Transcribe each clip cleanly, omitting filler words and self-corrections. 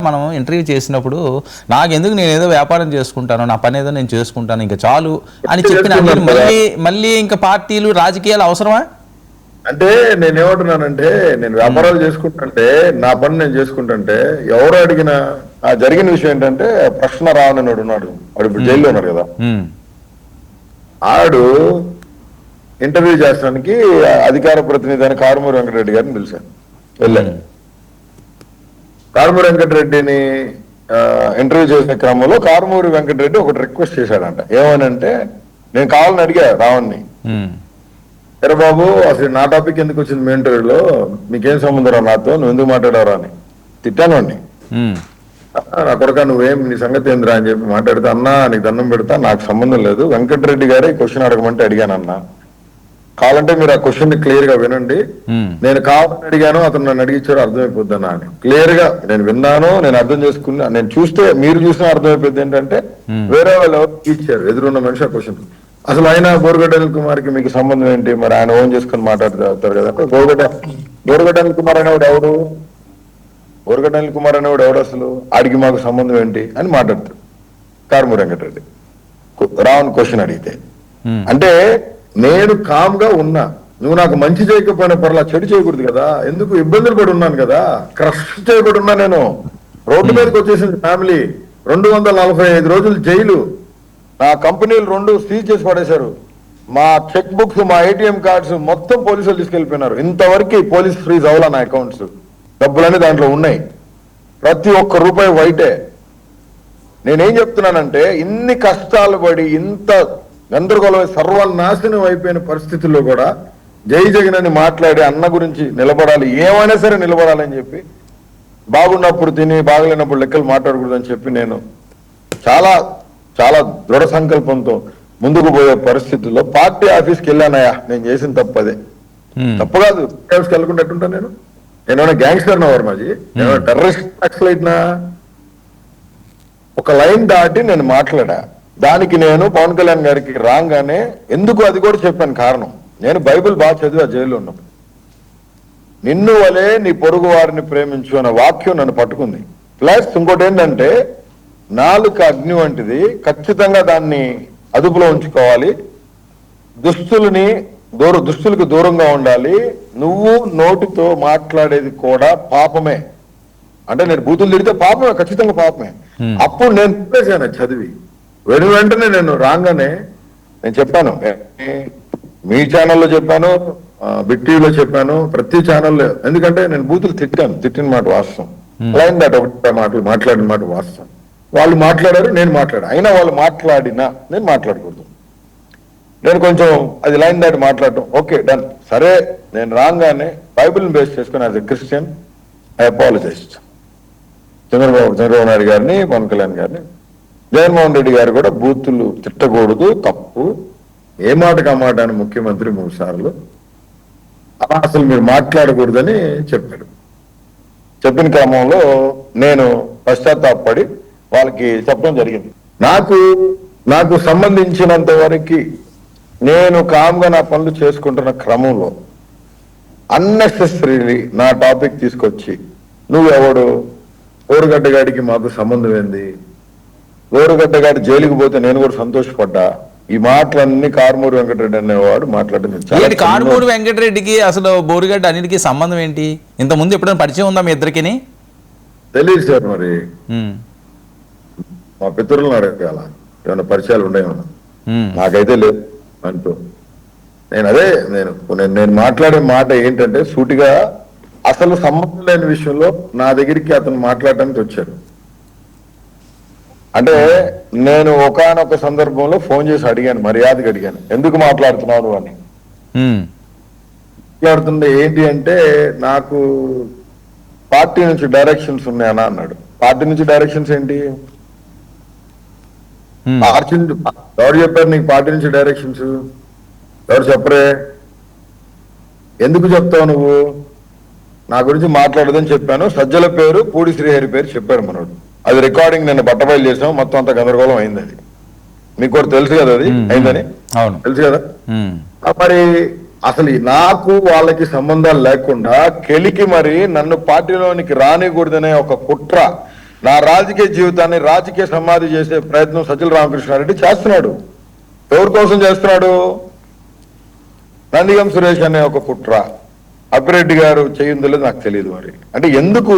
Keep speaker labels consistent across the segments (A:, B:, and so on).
A: మనం ఇంటర్వ్యూ చేసినప్పుడు నాకెందుకు నేను ఏదో వ్యాపారం చేసుకుంటాను, నా పని ఏదో నేను చేసుకుంటాను ఇంకా చాలు అని చెప్పిన మళ్ళీ ఇంకా పార్టీలు రాజకీయాలు అవసరమా?
B: అంటే నేనేమంటున్నానంటే నేను వ్యాపారాలు చేసుకుంటుంటే నా పని నేను చేసుకుంటుంటే ఎవరు అడిగినా జరిగిన విషయం ఏంటంటే ప్రశ్న రావణుడు ఉన్నాడు, వాడు ఇప్పుడు జైల్లో ఉన్నాడు కదా, ఆడు ఇంటర్వ్యూ చేసడానికి అధికార ప్రతినిధి అని కారుమూరి వెంకటరెడ్డి గారిని పిలిచాను. వెళ్ళాను. కారుమూరి వెంకటరెడ్డిని ఇంటర్వ్యూ చేసిన క్రమంలో కారుమూరి వెంకటరెడ్డి ఒకటి రిక్వెస్ట్ చేశాడంట. ఏమనంటే నేను కావాలని అడిగా రావణ్ణి, ఎరే బాబు అసలు నా టాపిక్ ఎందుకు వచ్చింది మీ ఇంటర్వ్యూలో, మీకేం సంబంధం రా నాతో, నువ్వు ఎందుకు మాట్లాడారా అని తిట్టాను అండి. నా కొడుక నువ్వేం నీ సంగతి ఏందిరా అని చెప్పి మాట్లాడితే, అన్నా నీకు దండం పెడతా, నాకు సంబంధం లేదు, వెంకటరెడ్డి గారే క్వశ్చన్ అడగమంటే అడిగానన్నా, కావాలంటే మీరు ఆ క్వశ్చన్ ని క్లియర్ గా వినండి, నేను కావాలని అడిగాను అతను నన్ను అడిగించారు అర్థమైపోద్దన్నా అని క్లియర్ గా నేను విన్నాను, నేను అర్థం చేసుకున్నా, నేను చూస్తే మీరు చూసినా అర్థమైపోద్ది. ఏంటంటే వేరే వాళ్ళు ఎవరు ఇచ్చారు ఎదురున్న మనిషి ఆ క్వశ్చన్, అసలు ఆయన బోరుగడ్డ అనిల్ కుమార్ కి మీకు సంబంధం ఏంటి, మరి ఆయన ఓన్ చేసుకుని మాట్లాడుతారు కదా, బోరుగడ్డ అనిల్ కుమార్ అనేవాడు ఎవడు, బోరుగడ్డ అనిల్ కుమార్ అనేవాడు ఎవడు, అసలు ఆడికి మాకు సంబంధం ఏంటి అని మాట్లాడతాడు కారుమూరి వెంకటరెడ్డి రావణ్ క్వశ్చన్ అడిగితే. అంటే నేను కామ్ గా ఉన్నా, నువ్వు నాకు మంచి చేయకపోయినా పర్లా చెడు చేయకూడదు కదా, ఎందుకు ఇబ్బందులు పడి ఉన్నాను కదా, క్రష్ చేయబడి ఉన్నా, నేను రోడ్డు మీదకి వచ్చేసింది ఫ్యామిలీ, 245 రోజులు జైలు, నా కంపెనీలు 2 సీజ్ చేసి పడేశారు, మా చెక్ బుక్స్ మా ఏటీఎం కార్డ్స్ మొత్తం పోలీసులు తీసుకెళ్లిపోయినారు, ఇంతవరకు పోలీస్ ఫ్రీజ్ అవ్వాల నా అకౌంట్స్, డబ్బులన్నీ దాంట్లో ఉన్నాయి, ప్రతి ఒక్క రూపాయి వైటే. నేనేం చెప్తున్నానంటే ఇన్ని కష్టాలు పడి ఇంత గందరగోళం సర్వనాశనం అయిపోయిన పరిస్థితుల్లో కూడా జై జగన్ అని మాట్లాడి అన్న గురించి నిలబడాలి, ఏమైనా సరే నిలబడాలని చెప్పి, బాగున్నప్పుడు తిని బాగలేనప్పుడు లెక్కలు మాట్లాడకూడదని చెప్పి నేను చాలా చాలా దృఢ సంకల్పంతో ముందుకు పోయే పరిస్థితుల్లో పార్టీ ఆఫీస్కి వెళ్ళానయా, నేను చేసిన తప్పదే, తప్పు కాదు, ఆఫీస్కి వెళ్ళకుండా ఎట్టుంటా, నేనేమైనా గ్యాంగ్స్టర్ నా వర్మాజీ, నేనేమైనా టెర్రరిస్ట్ నక్సలైట్నా, ఒక లైన్ దాటి నేను మాట్లాడా, దానికి నేను పవన్ కళ్యాణ్ గారికి రాగానే ఎందుకు అది కూడా చెప్పాను కారణం, నేను బైబిల్ బాగా చదివా జైల్లో ఉన్నప్పుడు, నిన్ను వలే నీ పొరుగు వారిని ప్రేమించు అనే వాక్యం నన్ను పట్టుకుంది. ప్లస్ ఇంకోటి ఏంటంటే నాలుక అగ్ని వంటిది, ఖచ్చితంగా దాన్ని అదుపులో ఉంచుకోవాలి, దుస్తులకు దూరంగా ఉండాలి, నువ్వు నోటితో మాట్లాడేది కూడా పాపమే, అంటే నేను బూతులు తిడితే పాపమే, ఖచ్చితంగా పాపమే. అప్పుడు నేను చెప్పేశాను చదివి, వెంటనే నేను రాగానే నేను చెప్పాను, మీ ఛానల్లో చెప్పాను, బిగ్ టీవీలో చెప్పాను, ప్రతి ఛానల్లో, ఎందుకంటే నేను బూతులు తిట్టిన మాట వాస్తవం, లైన్ దాట్ ఒకటి మాట్లాడిన మాట వాస్తవం, వాళ్ళు మాట్లాడారు నేను మాట్లాడా, అయినా వాళ్ళు మాట్లాడినా నేను మాట్లాడకూడదు, నేను కొంచెం అది లైన్ దాటి మాట్లాడటం ఓకే డన్, సరే నేను రాగానే బైబిల్ని బేస్ చేసుకుని as a Christian I apologize Chandrababu Naidu గారిని, పవన్ కళ్యాణ్ గారిని, జగన్మోహన్ రెడ్డి గారు కూడా బూతులు తిట్టకూడదు, తప్పు, ఏ మాటకు ఆ మాట అని ముఖ్యమంత్రి 3 సార్లు అలా అసలు మీరు మాట్లాడకూడదని చెప్పాడు. చెప్పిన క్రమంలో నేను పశ్చాత్తాపడి వాళ్ళకి చెప్పడం జరిగింది. నాకు సంబంధించినంత వరకు నేను కామ్గా నా పనులు చేసుకుంటున్న క్రమంలో అన్నెసెసరీలీ నా టాపిక్ తీసుకొచ్చి నువ్వెవడు, ఓరుగడ్డ గాడికి మాకు సంబంధం ఏంది, ఓరుగడ్డ గాడి జైలుకి పోతే నేను కూడా సంతోషపడ్డా, ఈ మాటలన్నీ కారుమూరి వెంకటరెడ్డి అనేవాడు మాట్లాడింది.
A: కారుమూరి వెంకటరెడ్డికి అసలు బోరుగడ్డ అన్నిటికీ సంబంధం ఏంటి, ఇంత ముందు ఎప్పుడైనా పరిచయం ఉందా మీ ఇద్దరికి?
B: తెలియదు సార్, మరి మా పితరులను అడగాల ఏమైనా పరిచయాలు ఉన్నాయేమన్నా, నాకైతే లేదు అంటూ నేను మాట్లాడే మాట ఏంటంటే సూటిగా అసలు సంబంధం లేని విషయంలో నా దగ్గరికి అతను మాట్లాడడానికి వచ్చాడు. అంటే నేను ఒకానొక సందర్భంలో ఫోన్ చేసి అడిగాను, మర్యాదగా అడిగాను, ఎందుకు మాట్లాడుతున్నాను అని. మాట్లాడుతుండే ఏంటి అంటే నాకు పార్టీ నుంచి డైరెక్షన్స్ ఉన్నాయనా అన్నాడు. పార్టీ నుంచి డైరెక్షన్స్ ఏంటి, ఎవరు చెప్పారు నీకు పార్టీ నుంచి డైరెక్షన్స్, ఎవరు చెప్పరే, ఎందుకు చెప్తావు నువ్వు, నా గురించి మాట్లాడదని చెప్పాను, సజ్జల పేరు పూడి శ్రీహరి పేరు చెప్పారు మనోడు, అది రికార్డింగ్ నేను బట్టబయలు చేసాం, మొత్తం అంత గందరగోళం అయింది, అది మీకు కూడా తెలుసు కదా, అది అయిందని తెలుసు కదా. మరి అసలు నాకు వాళ్ళకి సంబంధాలు లేకుండా కెలికి మరి నన్ను పార్టీలోనికి రానికూడదనే ఒక కుట్ర నా రాజకీయ జీవితాన్ని రాజకీయ సమాధి చేసే ప్రయత్నం సజ్జల రామకృష్ణారెడ్డి చేస్తున్నాడు. ఎవరి కోసం చేస్తున్నాడు? నందిగం సురేష్ అనే ఒక కుట్ర, అప్పిరెడ్డి గారు చేయిందో నాకు తెలియదు. మరి అంటే ఎందుకు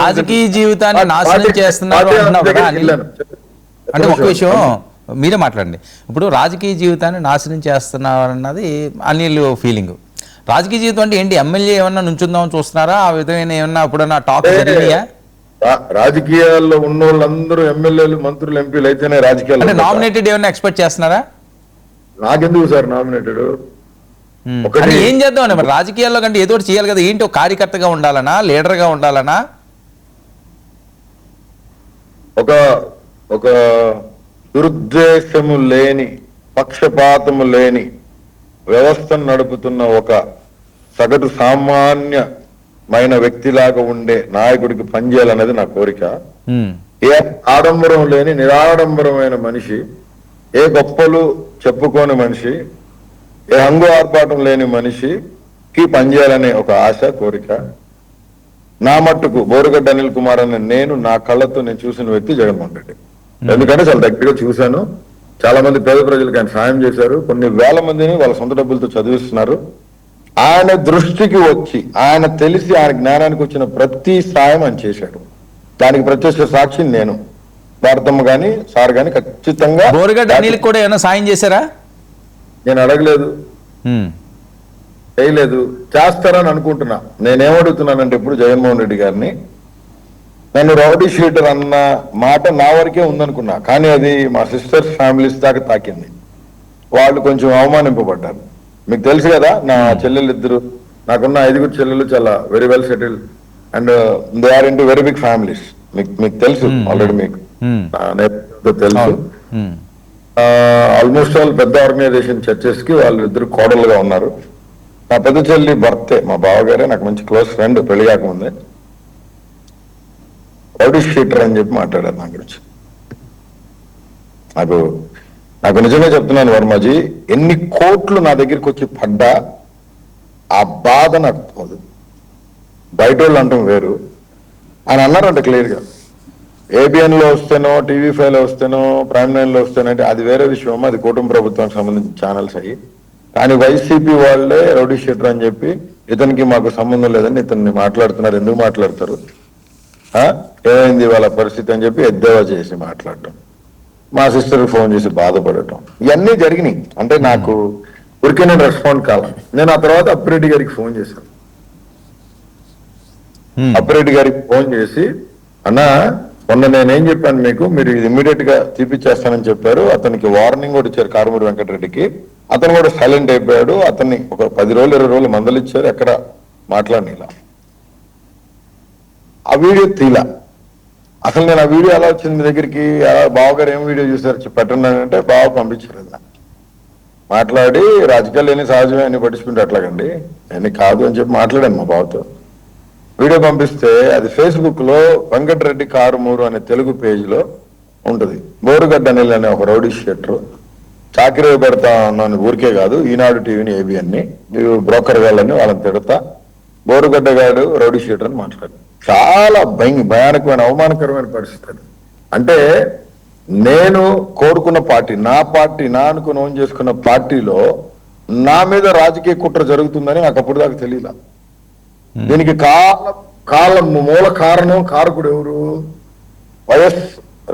A: రాజకీయ జీవితాన్ని నాశనం చేస్తున్నారు అంటున్నావు కదా అనిల్. అంటే ఒక విషయం మీరే మాట్లాడండి. ఇప్పుడు రాజకీయ జీవితాన్ని నాశనం చేస్తున్నారు అన్నది అనిల్ ఫీలింగ్. రాజకీయ జీవితం అంటే ఏంటి? ఎమ్మెల్యే ఏమన్నా నుంచుందామని చూస్తున్నారా? ఆ విధమైన ఏమన్నా అప్పుడన్నా టాక్ జరిగినాయా?
B: రాజకీయాల్లో ఉన్న వాళ్ళందరూ ఎమ్మెల్యేలు, మంత్రులు, ఎంపీలు అయితేనే రాజకీయాలు.
A: అంటే నామినేటెడ్ ఏమన్నా ఎక్స్పెక్ట్ చేస్తున్నారా?
B: నాకెందుకు సార్ నామినేటెడ్?
A: ఏం చేద్దాం మరి రాజకీయాల్లో కంటే ఏదో ఒకటి చేయాలి కదా. ఏంటి, ఒక కార్యకర్తగా ఉండాలనా, లీడర్ గా ఉండాలనా?
B: ఒక దురుద్దేశము లేని, పక్షపాతము లేని వ్యవస్థను నడుపుతున్న ఒక సగటు సామాన్యమైన వ్యక్తిలాగా ఉండే నాయకుడికి పనిచేయాలనేది నా కోరిక. ఏ ఆడంబరం లేని నిరాడంబరమైన మనిషి, ఏ గొప్పలు చెప్పుకోని మనిషి, ఏ హంగు ఆర్పాటం లేని మనిషికి పనిచేయాలనే ఒక ఆశ, కోరిక. నా మట్టుకు బోరుగడ్డ అనిల్ కుమార్ అనే నేను నా కళ్ళతో నేను చూసిన వ్యక్తి జగన్మోహన్ రెడ్డి. ఎందుకంటే చాలా దగ్గరగా చూశాను. చాలా మంది పేద ప్రజలకు ఆయన సాయం చేశారు. కొన్ని వేల మందిని వాళ్ళ సొంత డబ్బులతో చదివిస్తున్నారు. ఆయన దృష్టికి వచ్చి, ఆయన తెలిసి, ఆయన జ్ఞానానికి వచ్చిన ప్రతి సాయం ఆయన చేశాడు. దానికి ప్రత్యక్ష సాక్షి నేను. భారతమ్మ గాని, సార్ గాని ఖచ్చితంగా.
A: బోరుగడ్డ అనిల్ కూడా ఏమైనా సాయం చేశారా?
B: నేను అడగలేదు, చేయలేదు. చేస్తారని అనుకుంటున్నా. నేనేమడుగుతున్నానంటే ఇప్పుడు జగన్మోహన్ రెడ్డి గారిని, నన్ను రౌడీ షీటర్ అన్న మాట నా వరకే ఉందనుకున్నా, కానీ అది మా సిస్టర్స్ ఫ్యామిలీస్ దాకా తాకింది. వాళ్ళు కొంచెం అవమానింపబడ్డారు. మీకు తెలుసు కదా, నా చెల్లెలు ఇద్దరు, నాకున్న 5 చెల్లెలు చాలా very well settled and they are into very big families. మీకు తెలుసు ఆల్రెడీ, మీకు తెలుసు. ఆల్మోస్ట్ ఆల్ పెద్ద ఆర్గనైజేషన్ చర్చెస్ కి వాళ్ళు ఇద్దరు కోడలుగా ఉన్నారు. నా పెద్ద చెల్లి భర్తే, మా బావగారే, నాకు మంచి క్లోజ్ ఫ్రెండ్. పెళ్లి కాకముందే రౌడీ షీటర్ అని చెప్పి మాట్లాడారు నా గురించి. నాకు నిజంగా చెప్తున్నాను వర్మజీ, ఎన్ని కోట్లు నా దగ్గరికి వచ్చి పడ్డా ఆ బాధ నాకు పోదు. బయట వాళ్ళు అంటాం వేరు, ఆయన అన్నారంట క్లియర్ గా. ఏబిఎన్ లో వస్తేనో, TV5 లో వస్తేనో, ప్రైమ్ 9 లో వస్తేనో అంటే అది వేరే విషయం. అది కూటమి ప్రభుత్వానికి సంబంధించిన ఛానల్స్ అయ్యి. కానీ వైసీపీ వాళ్ళే రౌడీ షీటర్ అని చెప్పి, ఇతనికి మాకు సంబంధం లేదని ఇతన్ని మాట్లాడుతున్నారు. ఎందుకు మాట్లాడతారు, ఏమైంది వాళ్ళ పరిస్థితి అని చెప్పి ఎద్దేవా చేసి మాట్లాడటం, మా సిస్టర్ ఫోన్ చేసి బాధపడటం, ఇవన్నీ జరిగినాయి. అంటే నాకు ఊరికే నేను రెస్పాండ్ కావాలి. నేను ఆ తర్వాత అప్పిరెడ్డి గారికి ఫోన్ చేశాను. అప్పిరెడ్డి గారికి ఫోన్ చేసి, అన్నా మొన్న నేనేం చెప్పాను మీకు, మీరు ఇది ఇమ్మీడియట్ గా తీపిచ్చేస్తానని చెప్పారు. అతనికి వార్నింగ్ కూడా ఇచ్చారు కారుమూరి వెంకటరెడ్డికి. అతను కూడా సైలెంట్ అయిపోయాడు. అతన్ని ఒక 10 రోజులు 20 రోజులు మందలిచ్చారు. ఎక్కడ మాట్లాడినా ఆ వీడియో తీలా. అసలు నేను ఆ వీడియో ఎలా వచ్చింది మీ దగ్గరికి, బావగారు ఏం వీడియో చూసారు పెట్టండి అంటే బావ పంపించారు. మాట్లాడి రాజకీయాలు ఏమి సహజమే అని పట్టించుకుంటే అట్లాగండి, అని కాదు అని చెప్పి మాట్లాడాను మా బావతో. వీడియో పంపిస్తే అది ఫేస్బుక్ లో వెంకటరెడ్డి కారుమూరు అనే తెలుగు పేజ్ లో ఉంటది. బోరుగడ్డ అనిల్ అనే ఒక రౌడీ షీటర్ చాకరీ పెడతా ఉన్నాను ఊరికే కాదు, ఈనాడు టీవీని, ఏబిఎన్ని, బ్రోకర్ గాళ్ళని వాళ్ళని తిడతా, బోరుగడ్డ గారు రౌడీ షీటర్ అని మాట్లాడారు. చాలా భయానకమైన అవమానకరమైన పరిస్థితి. అంటే నేను కోరుకున్న పార్టీ, నా అనుకుని ఓన్ చేసుకున్న పార్టీలో నా మీద రాజకీయ కుట్ర జరుగుతుందని నాకు అప్పుడు దాకా తెలియదు. దీనికి మూల కారణం, కారకుడు ఎవరు? వైఎస్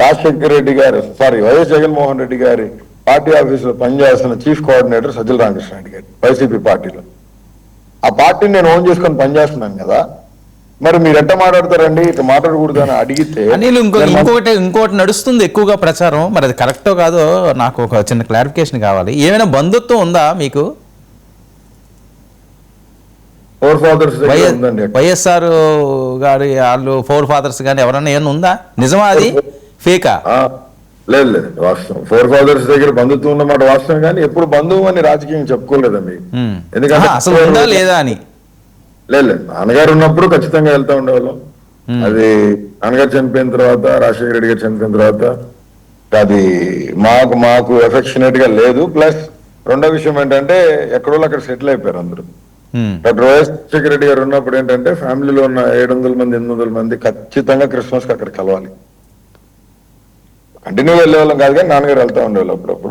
B: రాజశేఖర రెడ్డి గారు, వైఎస్ జగన్మోహన్ రెడ్డి గారి పార్టీ ఆఫీసులో పనిచేస్తున్న చీఫ్ కోఆర్డినేటర్ సజ్జల రామకృష్ణారెడ్డి గారు వైసీపీ పార్టీలో. ఆ పార్టీని నేను ఓన్ చేసుకొని పనిచేస్తున్నాను కదా, మరి మీరు ఎట్ట మాట్లాడతారండి, ఇట్లా మాట్లాడకూడదు అని అడిగితే.
A: అనిల్, ఇంకోటి నడుస్తుంది ఎక్కువగా ప్రచారం, మరి అది కరెక్టో కాదో నాకు ఒక చిన్న క్లారిఫికేషన్ కావాలి. ఏమైనా బంధుత్వం ఉందా మీకు? వైఎస్ఆర్ గారి వాళ్ళు 4 ఫాదర్స్ కానీ ఎవరన్నా ఏమన్నా ఉందా? నిజమా అది ఫేకా?
B: లేదు వాస్తవం. 4 ఫాదర్స్ దగ్గర బంధుత్వం ఉన్నమాట వాస్తవం, కానీ ఎప్పుడు బంధువు అని రాజకీయం చెప్పుకోలేదండి.
A: ఎందుకంటే అసలు ఉందా లేదా అని.
B: లేదు, నాన్నగారు ఉన్నప్పుడు ఖచ్చితంగా వెళ్తా ఉండేవాళ్ళం. అది నాన్నగారు చనిపోయిన తర్వాత, రాజశేఖర రెడ్డి గారు చనిపోయిన తర్వాత అది మాకు ఎఫెక్షనేట్ గా లేదు. ప్లస్ రెండో విషయం ఏంటంటే ఎక్కడో అక్కడ సెటిల్ అయిపోయారు అందరూ. డాక్టర్ వైఎస్ రాజశేఖర రెడ్డి గారు ఉన్నప్పుడు ఏంటంటే ఫ్యామిలీలో ఉన్న 700 మంది 800 మంది ఖచ్చితంగా క్రిస్మస్ కి అక్కడ కలవాలి. కంటిన్యూ వెళ్ళే వాళ్ళం కాదు కానీ నాన్నగారు వెళ్తా ఉండేవాళ్ళు అప్పుడప్పుడు.